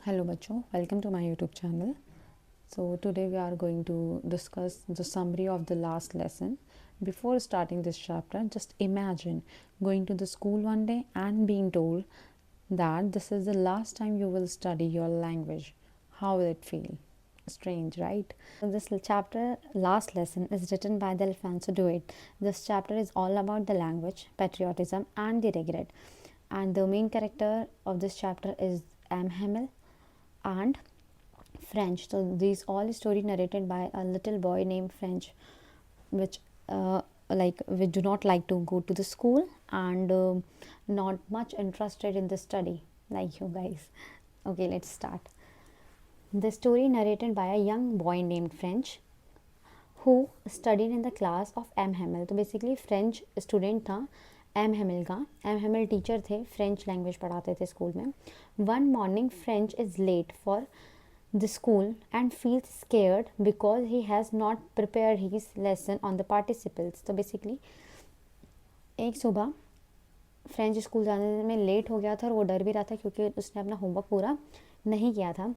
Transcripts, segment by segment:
Hello बच्चों, welcome to my YouTube channel. So today we are going to discuss the summary of the last lesson. Before starting this chapter, just imagine going to the school one day and being told that this is the last time you will study your language. How will it feel? Strange, right? So this chapter, last lesson, is written by the Alfonso Duet. This chapter is all about the language, patriotism, and the regret. And the main character of this chapter is M. Hamel and French. So these all story narrated by a little boy named French, which we do not like to go to the school and not much interested in the study like you guys. Okay, let's start. The story narrated by a young boy named French who studied in the class of M. Hamel. तो basically French student था M Hamel का. M Hamel teacher थे, French language पढ़ाते थे school में. One morning French is late for the school and feels scared because he has not prepared his lesson on the participles. तो basically एक सुबह French school जाने में लेट हो गया था और वो डर भी रहा था क्योंकि उसने अपना होमवर्क पूरा नहीं किया था.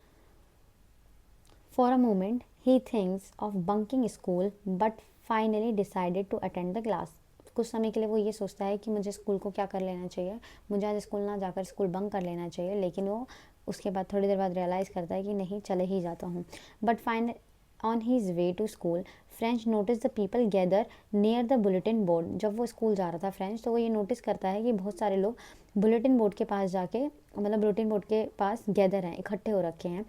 For a moment he thinks of bunking school but finally decided to attend the class. कुछ समय के लिए वो ये सोचता है कि मुझे स्कूल को क्या कर लेना चाहिए, मुझे आज स्कूल ना जाकर स्कूल बंक कर लेना चाहिए, लेकिन वो उसके बाद थोड़ी देर बाद रियलाइज़ करता है कि नहीं, चले ही जाता हूँ. But fine on his way to school French notice the people gather near the bulletin board. जब वो स्कूल जा रहा था फ्रेंच, तो वो ये नोटिस करता है कि बहुत सारे लोग बुलेटिन बोर्ड के पास जाके, मतलब बुलेटिन बोर्ड के पास गैदर हैं, इकट्ठे हो रखे हैं.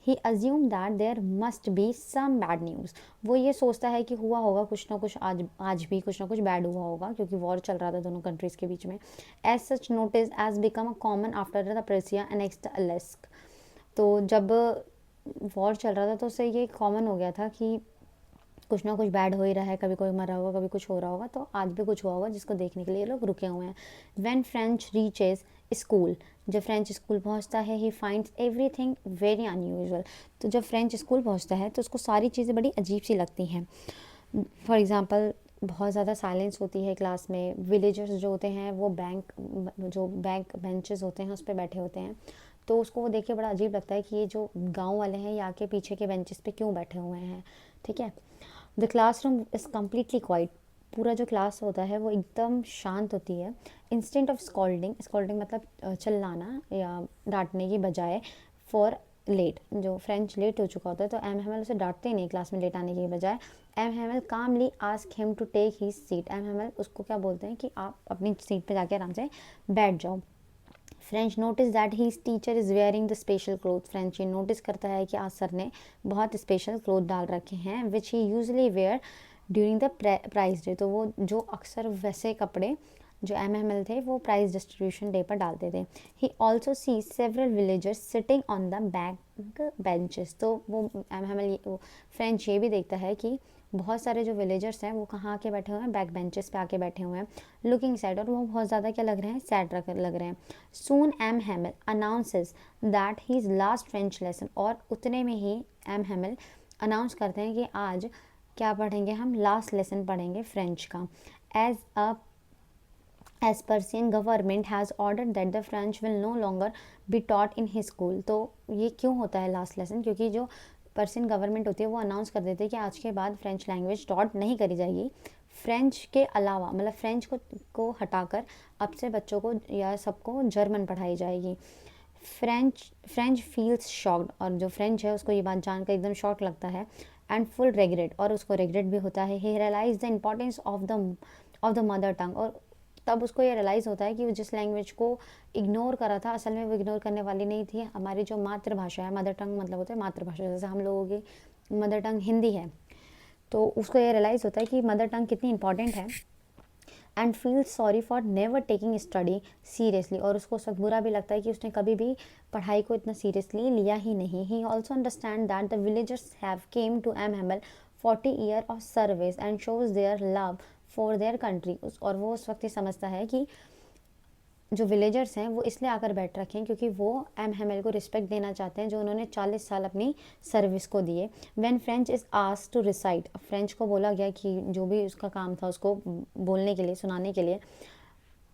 He assume that there must be some bad news. वो ये सोचता है कि हुआ होगा कुछ ना कुछ, आज भी कुछ ना कुछ बैड हुआ होगा क्योंकि वॉर चल रहा था दोनों कंट्रीज़ के बीच में. As such notice as become a common after the Prussia annexed Alsace. तो जब वॉर चल रहा था तो उससे ये कॉमन हो गया था कि कुछ ना कुछ बैड हो ही रहा है, कभी कोई मरा होगा, कभी कुछ हो रहा होगा, तो आज भी कुछ हुआ होगा जिसको देखने के लिए लोग रुके हुए हैं. व्हेन फ्रेंच रीचेज स्कूल, जब फ्रेंच स्कूल पहुंचता है, he finds everything very unusual. तो जब फ्रेंच स्कूल पहुंचता है तो उसको सारी चीज़ें बड़ी अजीब सी लगती हैं. फॉर एग्ज़ाम्पल, बहुत ज़्यादा साइलेंस होती है क्लास में. विलेजर्स जो होते हैं वो बैंक बेंचेस होते हैं उस पर बैठे होते हैं. तो उसको वो देख के बड़ा अजीब लगता है कि ये जो गांव वाले हैं ये आके पीछे के बेंचेस पे क्यों बैठे हुए हैं. ठीक है. The classroom is completely quite. पूरा जो क्लास होता है वो एकदम शांत होती है. इंस्टेंट ऑफ स्कॉल्डिंग, स्कॉल्डिंग मतलब चिल्लाना या डांटने की बजाय, फॉर लेट, जो फ्रेंच लेट हो चुका होता है तो एम हेमल उसे डांटते ही नहीं क्लास में लेट आने की बजाय. M Hamel calmly ask him to take he seat. M Hamel उसको क्या बोलते हैं कि आप अपनी सीट पे जाके आराम से बैठ जाओ. French notice that his teacher is wearing the special cloth. French ये नोटिस करता है कि आज सर ने बहुत स्पेशल क्लोथ डाल रखे हैं, which he usually wear during the prize day. तो वो जो अक्सर वैसे कपड़े जो एम एम एल थे वो प्राइज डिस्ट्रीब्यूशन डे पर डालते थे. He also see several villagers sitting on the back benches. तो वो एम एम एल फ्रेंच ये भी देखता है कि बहुत सारे जो विलेजर्स हैं वो कहाँ आके बैठे हुए हैं, बैक बेंचेस पे आके बैठे हुए हैं, लुकिंग सैड. और वो बहुत ज़्यादा क्या लग रहे हैं, सैड लग रहे हैं. Soon M Hamel announces that his last French lesson. और उतने में ही एम हेमल अनाउंस करते हैं कि आज क्या पढ़ेंगे, हम लास्ट लेसन पढ़ेंगे फ्रेंच का. As Persian government has order that the French will no longer be taught in his school. तो ये क्यों होता है लास्ट लेसन, क्योंकि जो पर्सियन गवर्नमेंट होती है वो अनाउंस कर देती है कि आज के बाद फ्रेंच लैंग्वेज टॉट नहीं करी जाएगी. फ्रेंच के अलावा, मतलब फ्रेंच को हटाकर अब से बच्चों को या सबको जर्मन पढ़ाई जाएगी. French feels shocked. और जो फ्रेंच है उसको ये बात जानकर एकदम शॉक लगता है. एंड फुल रेग्रेट, और उसको रेग्रेट भी होता है. He realize the importance of the mother tongue. और तब उसको ये रियलाइज़ होता है कि वो जिस लैंग्वेज को इग्नोर करा था, असल में वो इग्नोर करने वाली नहीं थी. हमारी जो मातृभाषा है, मदर टंग मतलब होता है मातृभाषा, जैसे हम लोगों की मदर टंग हिंदी है, तो उसको ये रियलाइज़ होता है कि मदर टंग कितनी इंपॉर्टेंट है. And feel sorry for never taking study seriously. और उसको सब बुरा भी लगता है कि उसने कभी भी पढ़ाई को इतना सीरियसली लिया ही नहीं. He also understand that the villagers have came to M Hamel 40 year of service and shows their love for their country. और वो उस वक्त ये समझता है कि जो विलेजर्स हैं वो इसलिए आकर बैठ रखे हैं क्योंकि वो एम हेमल को रिस्पेक्ट देना चाहते हैं जो उन्होंने 40 साल अपनी सर्विस को दिए. When French is asked to recite, French को बोला गया कि जो भी उसका काम था उसको बोलने के लिए, सुनाने के लिए,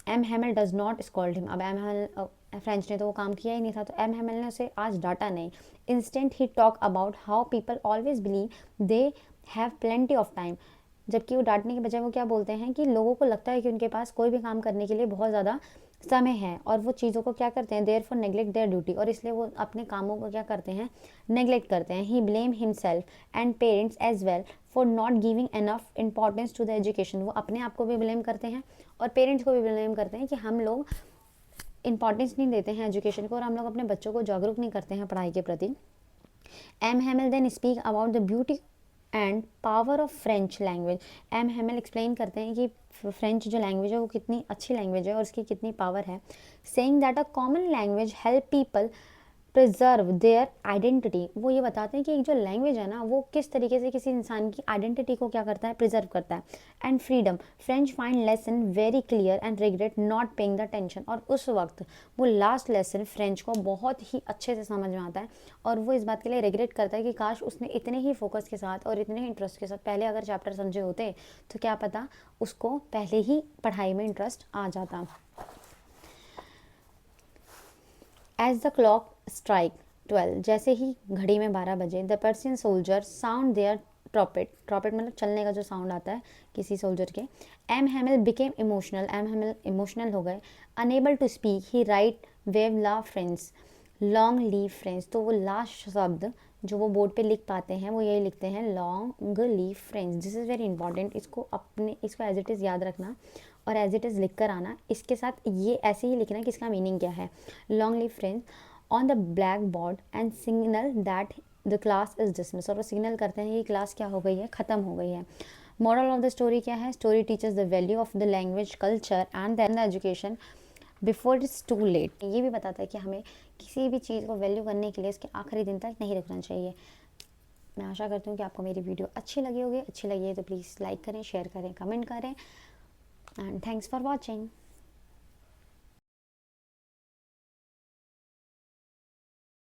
M Hamel does not scold him. अब एम हैमिल फ्रेंच ने तो वो काम किया ही नहीं था, तो एम हैमिल ने उसे आज डांटा नहीं। Instant he talk about how people always believe they have plenty of time. जबकि वो डांटने के बजाय वो क्या बोलते हैं कि लोगों को लगता है कि उनके पास कोई भी काम करने के लिए बहुत ज़्यादा समय है, और वो चीज़ों को क्या करते हैं, therefore neglect their duty, और इसलिए वो अपने कामों को क्या करते हैं, नेग्लेक्ट करते हैं। He blame himself and parents as well for not giving enough importance to the education. वो अपने आप को भी ब्लेम करते हैं और पेरेंट्स को भी ब्लेम करते हैं कि हम लोग इंपॉर्टेंस नहीं देते हैं एजुकेशन को, और हम लोग अपने बच्चों को जागरूक नहीं करते हैं पढ़ाई के प्रति। M Hamel then speak about the beauty and power of French language. M Hamel explain करते हैं कि फ्रेंच जो लैंग्वेज है वो कितनी अच्छी लैंग्वेज है और उसकी कितनी पावर है। Saying that a common language help people preserve their identity. वो ये बताते हैं कि एक जो लैंग्वेज है ना, वो किस तरीके से किसी इंसान की आइडेंटिटी को क्या करता है, प्रिजर्व करता है। And freedom, French find lesson very clear and regret not paying the tension. और उस वक्त वो लास्ट लेसन फ्रेंच को बहुत ही अच्छे से समझ में आता है, और वो इस बात के लिए रिग्रेट करता है कि काश उसने इतने ही फोकस के साथ और इतने ही इंटरेस्ट के साथ पहले अगर चैप्टर समझे होते, तो क्या पता उसको पहले ही पढ़ाई में इंटरेस्ट आ जाता। एज द क्लॉक स्ट्राइक 12, जैसे ही घड़ी में 12 बजे, the Prussian soldier sound their trumpet. Trumpet मतलब चलने का जो साउंड आता है किसी सोल्जर के। M Hamel became emotional, M Hamel emotional हो गए। Unable to speak he write vive la France long live France. तो वो लास्ट शब्द जो वो बोर्ड पे लिख पाते हैं वो यही लिखते हैं, long live friends. This is very important, इसको एज इट इज़ याद रखना और एज इट इज़ लिख कर आना। इसके साथ ये ऐसे ही लिखना कि इसका मीनिंग क्या है। Long live friends on the black board and signal that the class is dismiss. और वो सिग्नल करते हैं कि क्लास क्या हो गई है, ख़त्म हो गई है। मॉरल ऑफ द स्टोरी क्या है, story teachers the value of the language culture and the education before it's too late. ये भी बताता है कि हमें किसी भी चीज़ को वैल्यू करने के लिए इसके आखिरी दिन तक नहीं रुकना चाहिए। मैं आशा करती हूँ कि आपको मेरी वीडियो अच्छी लगी होगी। अच्छी लगी है तो प्लीज़ लाइक करें, शेयर करें, कमेंट करें, एंड थैंक्स फॉर वॉचिंग।